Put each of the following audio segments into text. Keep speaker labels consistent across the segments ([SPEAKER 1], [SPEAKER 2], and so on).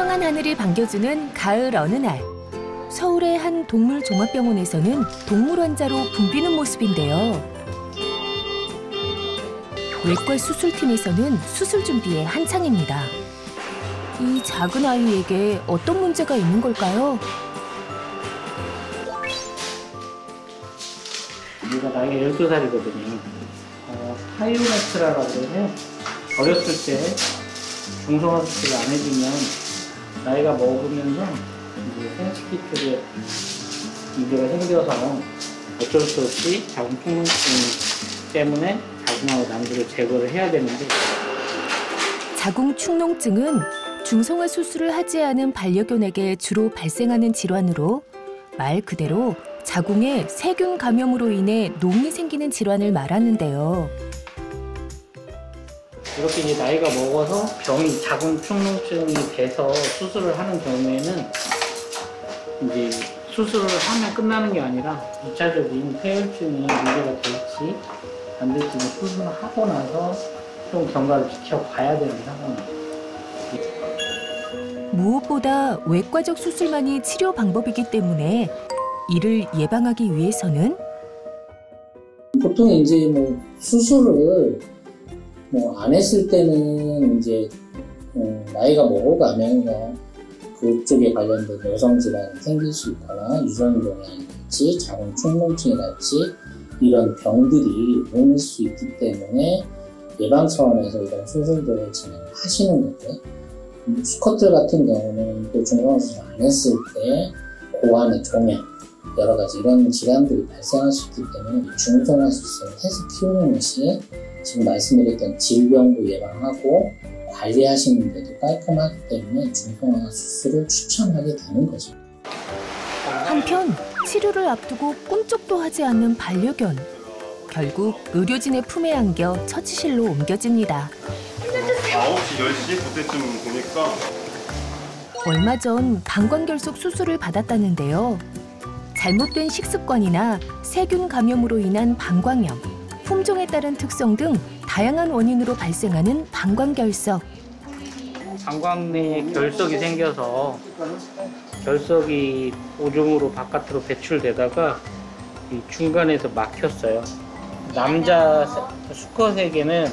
[SPEAKER 1] 청명한 하늘이 반겨주는 가을 어느 날. 서울의 한 동물종합병원에서는 동물 환자로 붐비는 모습인데요. 외과 수술팀에서는 수술 준비에 한창입니다. 이 작은 아이에게 어떤 문제가 있는 걸까요?
[SPEAKER 2] 얘가 나이가 12살이거든요. 파이로메트라라고 해서 어렸을 때 중성화 수술을 안 해주면 나이가 먹으면서 이제 생식기 쪽에 문제가 생겨서 어쩔 수 없이 자궁 충농증 때문에 자궁하고 난소를 제거를 해야 되는데,
[SPEAKER 1] 자궁 충농증은 중성화 수술을 하지 않은 반려견에게 주로 발생하는 질환으로 말 그대로 자궁에 세균 감염으로 인해 농이 생기는 질환을 말하는데요.
[SPEAKER 2] 이렇게 이제 나이가 먹어서 병이 자궁 충농증이 돼서 수술을 하는 경우에는 이제 수술을 하면 끝나는 게 아니라 2차적인 폐혈증이 문제가 될지 안 될지는 수술을 하고 나서 좀 경과를 지켜봐야 되는 상황이에요.
[SPEAKER 1] 무엇보다 외과적 수술만이 치료 방법이기 때문에 이를 예방하기 위해서는
[SPEAKER 3] 보통 이제 수술을 안 했을 때는 이제 나이가 먹어가면서 그쪽에 관련된 여성 질환이 생길 수 있거나 유전종양이랄지 자궁 충농증이랄지 이런 병들이 오는 수 있기 때문에 예방 차원에서 이런 수술들을 진행하시는 건데, 수컷들 같은 경우는 또 중성화 수술 안 했을 때 고환의 종양 여러 가지 이런 질환들이 발생할 수 있기 때문에 중성화 수술을 해서 키우는 것이 지금 말씀드렸던 질병도 예방하고 관리하시는 데도 깔끔하기 때문에 중성화 수술을 추천하게 되는 거죠.
[SPEAKER 1] 한편 치료를 앞두고 꿈쩍도 하지 않는 반려견. 결국 의료진의 품에 안겨 처치실로 옮겨집니다.
[SPEAKER 4] 9시, 10시 그때쯤 보니까
[SPEAKER 1] 얼마 전 방광결석 수술을 받았다는데요. 잘못된 식습관이나 세균 감염으로 인한 방광염, 품종에 따른 특성 등 다양한 원인으로 발생하는 방광결석.
[SPEAKER 2] 방광 내에 결석이 생겨서 결석이 오줌으로 바깥으로 배출되다가 이 중간에서 막혔어요. 남자 수컷에게는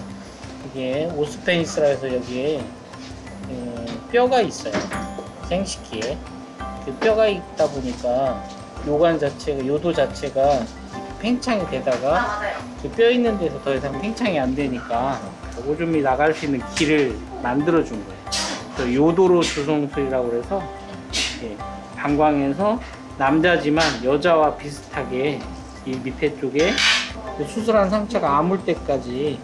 [SPEAKER 2] 이게 오스페니스라 해서 여기에 뼈가 있어요. 생식기에. 그 뼈가 있다 보니까 요관 자체가, 요도 자체가 팽창이 되다가 그 뼈 있는 데서 더 이상 팽창이 안 되니까 오줌이 나갈 수 있는 길을 만들어 준 거예요. 그래서 요도로 주송술이라고 그래서 방광에서 남자지만 여자와 비슷하게 이 밑에 쪽에 수술한 상처가 아물 때까지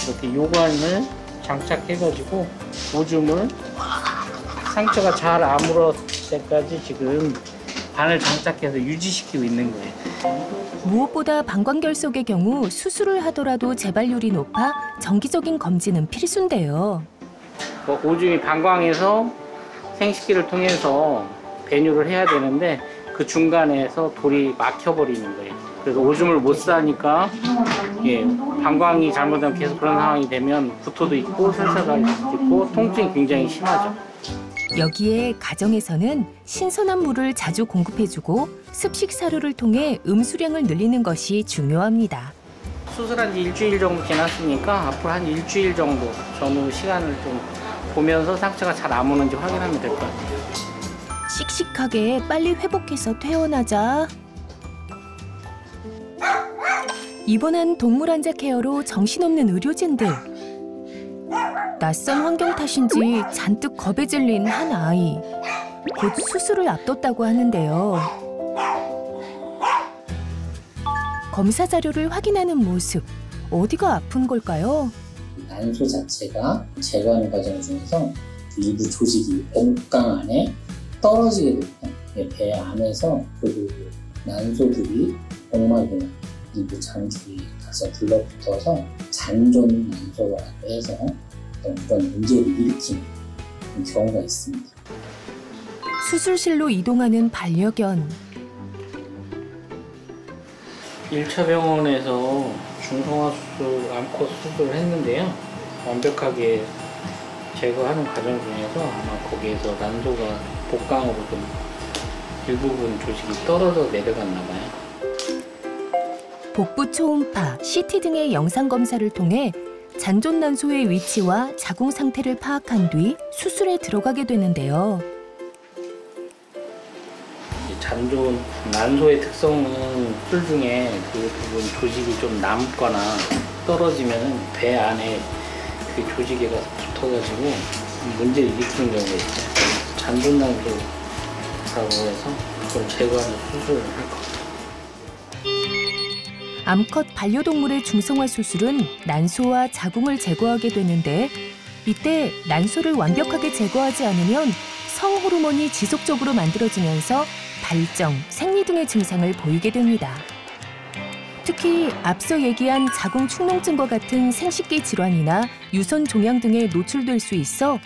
[SPEAKER 2] 이렇게 요관을 장착해가지고 오줌을 상처가 잘 아물었을 때까지 지금 바늘 장착해서 유지시키고 있는 거예요.
[SPEAKER 1] 무엇보다 방광결석의 경우 수술을 하더라도 재발률이 높아 정기적인 검진은 필수인데요.
[SPEAKER 2] 오줌이 방광에서 생식기를 통해서 배뇨를 해야 되는데 그 중간에서 돌이 막혀버리는 거예요. 그래서 오줌을 못 싸니까 방광이 잘못하면 계속 그런 상황이 되면 구토도 있고 설사가 있고 통증이 굉장히 심하죠.
[SPEAKER 1] 여기에 가정에서는 신선한 물을 자주 공급해주고 습식 사료를 통해 음수량을 늘리는 것이 중요합니다.
[SPEAKER 2] 수술한 지 일주일 정도 지났으니까 앞으로 한 일주일 정도 전후 시간을 좀 보면서 상처가 잘 아무는지 확인하면 될 것 같아요.
[SPEAKER 1] 씩씩하게 빨리 회복해서 퇴원하자. 입원한 동물 환자 케어로 정신없는 의료진들. 낯선 환경 탓인지 잔뜩 겁에 질린 한 아이. 곧 수술을 앞뒀다고 하는데요. 검사 자료를 확인하는 모습. 어디가 아픈 걸까요?
[SPEAKER 3] 난소 자체가 제거하는 과정 중에서 일부 조직이 복강 안에 떨어지게 됩니다. 배 안에서 그 난소들이 복막이나 일부 장기에 가서 들러붙어서 잔존 난소라고 해서 그런 문제를 일으키는 경우가 있습니다.
[SPEAKER 1] 수술실로 이동하는 반려견.
[SPEAKER 2] 1차 병원에서 중성화 수술, 암컷 수술을 했는데요. 완벽하게 제거하는 과정 중에서 아마 거기에서 난소가 복강으로 좀 일부분 조직이 떨어져 내려갔나 봐요.
[SPEAKER 1] 복부 초음파, CT 등의 영상 검사를 통해 잔존 난소의 위치와 자궁 상태를 파악한 뒤 수술에 들어가게 되는데요.
[SPEAKER 2] 잔존 난소의 특성은 수술 중에 그 부분 조직이 좀 남거나 떨어지면 배 안에 그 조직에 가서 붙어가지고 문제를 일으키는 경우가 있어요. 잔존 난소라고 해서 그걸 제거하는 수술을 할 겁니다.
[SPEAKER 1] 암컷 반려동물의 중성화 수술은 난소와 자궁을 제거하게 되는데 이때 난소를 완벽하게 제거하지 않으면 성호르몬이 지속적으로 만들어지면서 발정, 생리 등의 증상을 보이게 됩니다. 특히 앞서 얘기한 자궁 축농증과 같은 생식기 질환이나 유선 종양 등에 노출될 수 있어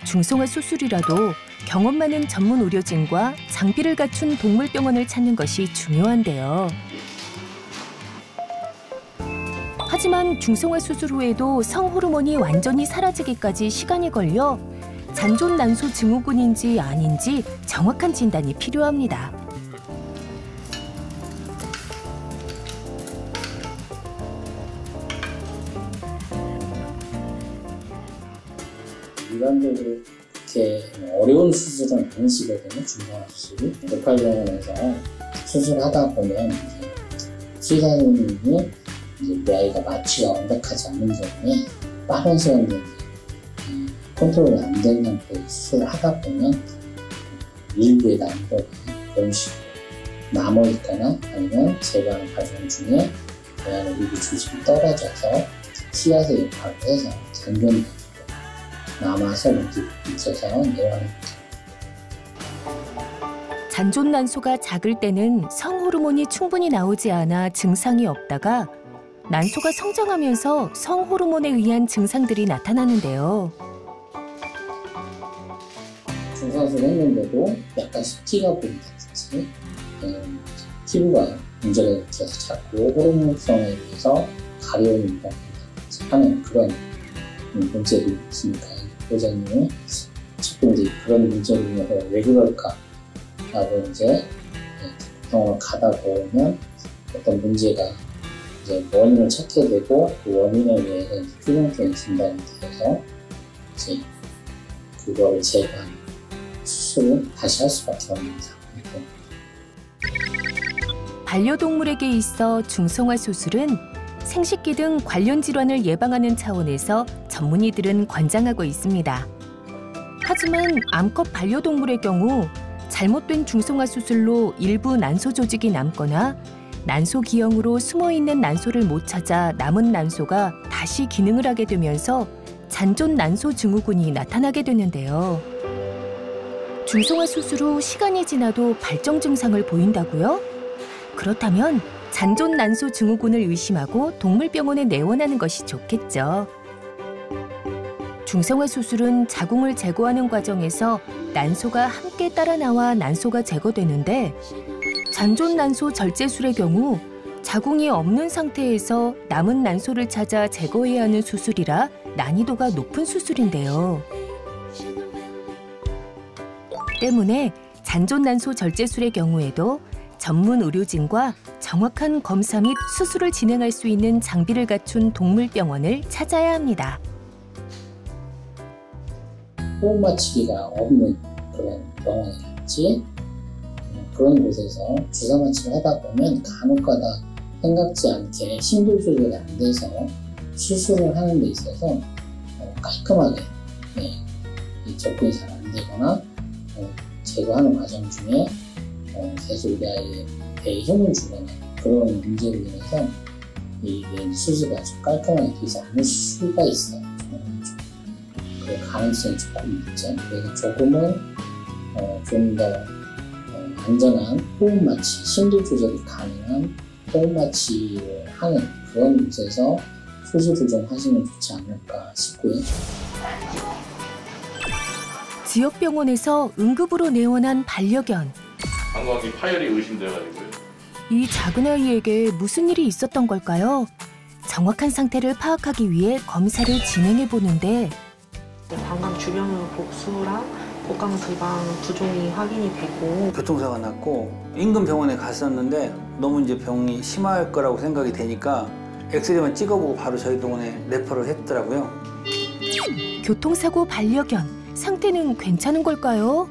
[SPEAKER 1] 중성화 수술이라도 경험 많은 전문 의료진과 장비를 갖춘 동물병원을 찾는 것이 중요한데요. 하지만 중성화 수술 후에도 성호르몬이 완전히 사라지기까지 시간이 걸려 잔존 난소 증후군인지 아닌지 정확한 진단이 필요합니다.
[SPEAKER 3] 일반적으로 그렇게 어려운 수술은 아니시거든요. 중성화 수술이. lokaal병원에서 수술하다 보면 이제 수의사님이 이제 우리 아이가 마취가 완벽하지 않는 경우에 빠른 시간 내에 컨트롤이 안 된 상태에서 수술을 하다 보면 일부의 난소가 그런 식으로 남아있거나 아니면 제거하는 과정 중에 그 안에 일부 조직이 떨어져서 씨앗의 역할을 해서 잔존 남아서 밑에서 내려가는
[SPEAKER 1] 잔존 난소가 작을 때는 성호르몬이 충분히 나오지 않아 증상이 없다가 난소가 성장하면서 성호르몬에 의한 증상들이 나타나는데요.
[SPEAKER 3] 중성화수술 했는데도 약간씩 티가 보인다든지 피부가 문제가 일으켜서 자꾸 호르몬성에 의해서 가려움이 일어난다든지 하는 그런 문제들이 있으니까 보호자님이 자꾸 이제 그런 문제로 인해서 왜 그럴까 라고 이제 병원을 가다 보면 어떤 문제가 이제 원인을 찾게 되고 그 원인에 의해서 필요성이 진단이 되어서 이제 그거를 제거하는 수술을 다시 할 수밖에 없는 상황이고.
[SPEAKER 1] 반려동물에게 있어 중성화 수술은 생식기 등 관련 질환을 예방하는 차원에서 전문의들은 권장하고 있습니다. 하지만 암컷 반려동물의 경우 잘못된 중성화 수술로 일부 난소 조직이 남거나 난소 기형으로 숨어있는 난소를 못 찾아 남은 난소가 다시 기능을 하게 되면서 잔존 난소 증후군이 나타나게 되는데요. 중성화 수술 후 시간이 지나도 발정 증상을 보인다고요? 그렇다면 잔존 난소 증후군을 의심하고 동물병원에 내원하는 것이 좋겠죠. 중성화 수술은 자궁을 제거하는 과정에서 난소가 함께 따라 나와 난소가 제거되는데 잔존 난소 절제술의 경우 자궁이 없는 상태에서 남은 난소를 찾아 제거해야 하는 수술이라 난이도가 높은 수술인데요. 때문에 잔존 난소 절제술의 경우에도 전문 의료진과 정확한 검사 및 수술을 진행할 수 있는 장비를 갖춘 동물병원을 찾아야 합니다.
[SPEAKER 3] 호흡 마취기가 없는 그런 병원이랄지 그런 곳에서 주사 마취를 하다 보면 간혹가다 생각지 않게 심도 조절이 안 돼서 수술을 하는 데 있어서 깔끔하게 접근이 잘 안 되거나 제거하는 과정 중에 계속 우리 아이의 배에 힘을 주거나 그런 문제로 인해서 이 수술이 아주 깔끔하게 되지 않을 수가 있어요. 그 가능성이 조금 있죠. 그래서 조금은 좀 더 안전한 호흡 마취, 심도 조절이 가능한 호흡 마취를 하는 그런 곳에서 수술을 좀 하시면 좋지 않을까 싶고요.
[SPEAKER 1] 지역 병원에서 응급으로 내원한 반려견.
[SPEAKER 4] 방광기 파열이 의심돼가지고요.
[SPEAKER 1] 이 작은 아이에게 무슨 일이 있었던 걸까요? 정확한 상태를 파악하기 위해 검사를 진행해 보는데
[SPEAKER 5] 방광 주변으로 복수랑 복강지방 부종이 확인이 되고
[SPEAKER 6] 교통사고가 났고 인근 병원에 갔었는데 너무 이제 병이 심할 거라고 생각이 되니까 엑스레이만 찍어보고 바로 저희 병원에 레퍼를 했더라고요.
[SPEAKER 1] 교통사고 반려견, 상태는 괜찮은 걸까요?